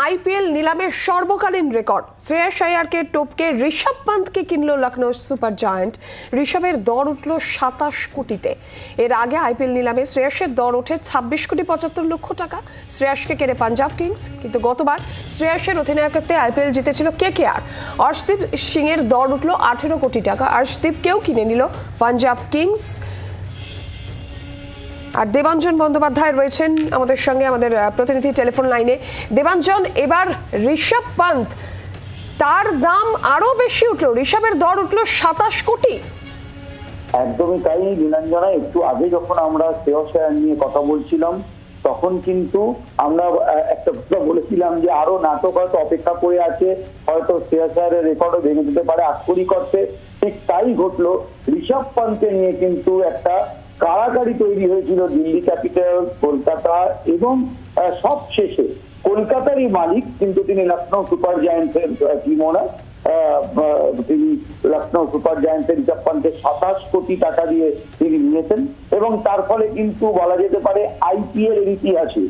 IPL নিলামের সর্বকালীন record. Shreyas আয়ারকে টপকে ঋষভ পান্তকে কিনল লখনৌ সুপার জায়ান্ট। ঋষভের দর উঠল 27 কোটিতে। এর আগে আইপিএল নিলামে শ্রেয়াসের দর ওঠে 26 কোটি 75 লক্ষ টাকা। শ্রেয়াসকে কেনে পাঞ্জাব কিংস, কিন্তু গতবার শ্রেয়াসের অধিনায়কত্বে আইপিএল জিতেছিল কেকেআর। অর্শদীপ সিং এর দর উঠল 18 কোটি টাকা। অর্শদীপকেও কিনে নিল পাঞ্জাব কিংস। আর দেবাঞ্জন বন্দ্যোপাধ্যায় রয়েছেন আমাদের সঙ্গে, আমাদের প্রতিনিধি টেলিফোন লাইনে। দেবাঞ্জন, এবার ঋষভ পান্ত, তার দাম আরো বেশি উঠলো, ঋষভের দর উঠলো 27 কোটি। একদমই তাই নীলাঞ্জনা, একটু আগে যখন আমরা শ্রেয়াস আয়ার নিয়ে কথা বলছিলাম তখন কিন্তু আমরা একটা বলেছিলাম যে আরো নাটক হয়তো অপেক্ষা করে আছে, হয়তো শ্রেয়াস আয়ারের রেকর্ডও ভেঙে দিতে পারে আক্ষরিক করতে। ঠিক তাই ঘটলো। ঋষভ পান্তকে নিয়ে কিন্তু একটা কারাকারি তৈরি হয়েছিল দিল্লি ক্যাপিটাল, কলকাতা এবং সব শেষে কলকাতারই মালিক, কিন্তু তিনি লখনৌ সুপার জায়ান্টসের টিম ওনার। তিনি লখনৌ সুপার জায়ান্টসের ঋষভ পান্তকে 27 কোটি টাকা দিয়ে তিনি নিয়েছেন এবং তার ফলে কিন্তু বলা যেতে পারে আইপিএল এর ইতিহাসে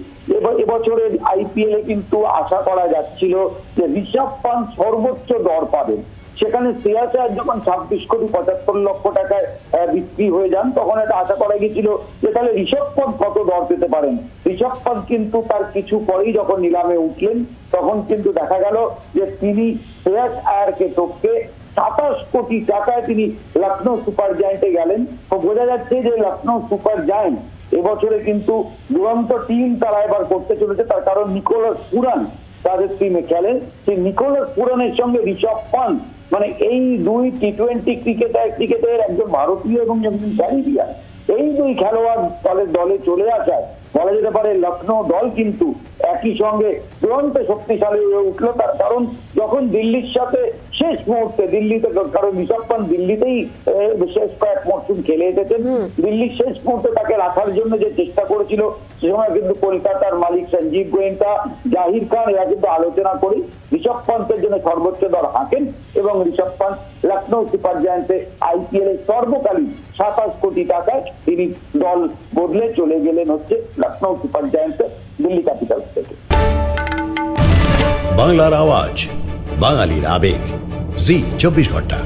এবছরের আইপিএল এ কিন্তু আশা করা যাচ্ছিল যে ঋষভ পান্ত সর্বোচ্চ দর পাবেন। সেখানে শ্রেয়াস আয়ার যখন 26 কোটি 75 লক্ষ টাকায় বিক্রি হয়ে যান, তখন এটা আশা করা গেছিল যে তাহলে ঋষভ পান্ত কত দর পেতে পারেন। ঋষভ পান্ত কিন্তু তার কিছু পরেই যখন নিলামে উঠলেন তখন কিন্তু দেখা গেল যে তিনি শ্রেয়াস আয়ারকে টপকে 27 কোটি টাকায় তিনি লখনৌ সুপার জায়ান্টে গেলেন। তো বোঝা যাচ্ছে যে লখনৌ সুপার জায়ান্ট এবছরে কিন্তু দুরন্ত টিম তারা এবার করতে চলেছে। তার কারণ নিকোলাস পুরান তাদের টিমে খেলেন। সেই নিকোলাস পুরানের সঙ্গে ঋষভ পান্ত, মানে এই দুই টি-20 ক্রিকেটের একজন ভারতীয় এবং একজন ক্যারিবিয়ান, এই দুই খেলোয়াড় দলে চলে আসায় বলা যেতে পারে লখনৌ দল কিন্তু একই সঙ্গে দুরন্ত শক্তিশালী হয়ে উঠলো। তার কারণ যখন দিল্লির সাথে শেষ মুহূর্তে দিল্লিতে, কারণ ঋষভ পান্ত দিল্লিতেই শেষ কয়েক মরশুম খেলে এসেছেন, দিল্লির শেষ মুহূর্তে তাকে রাখার জন্য যে চেষ্টা করেছিল সে সময় কিন্তু কলকাতার মালিক সঞ্জীব গোয়েঙ্কা, জাহির খান এরা কিন্তু আলোচনা করে ঋষভ পান্তের জন্য সর্বোচ্চ দর হাঁকেন এবং ঋষভ পান্ত লখনৌ সুপার জায়ান্টে আইপিএল এর সর্বকালীন 27 কোটি টাকায় তিনি দল বদলে চলে গেলেন হচ্ছে লখনৌ সুপার জায়ান্টে দিল্লি ক্যাপিটালস থেকে। বাংলার আওয়াজ, বাঙালির আবেগ, জি 24 ঘন্টা।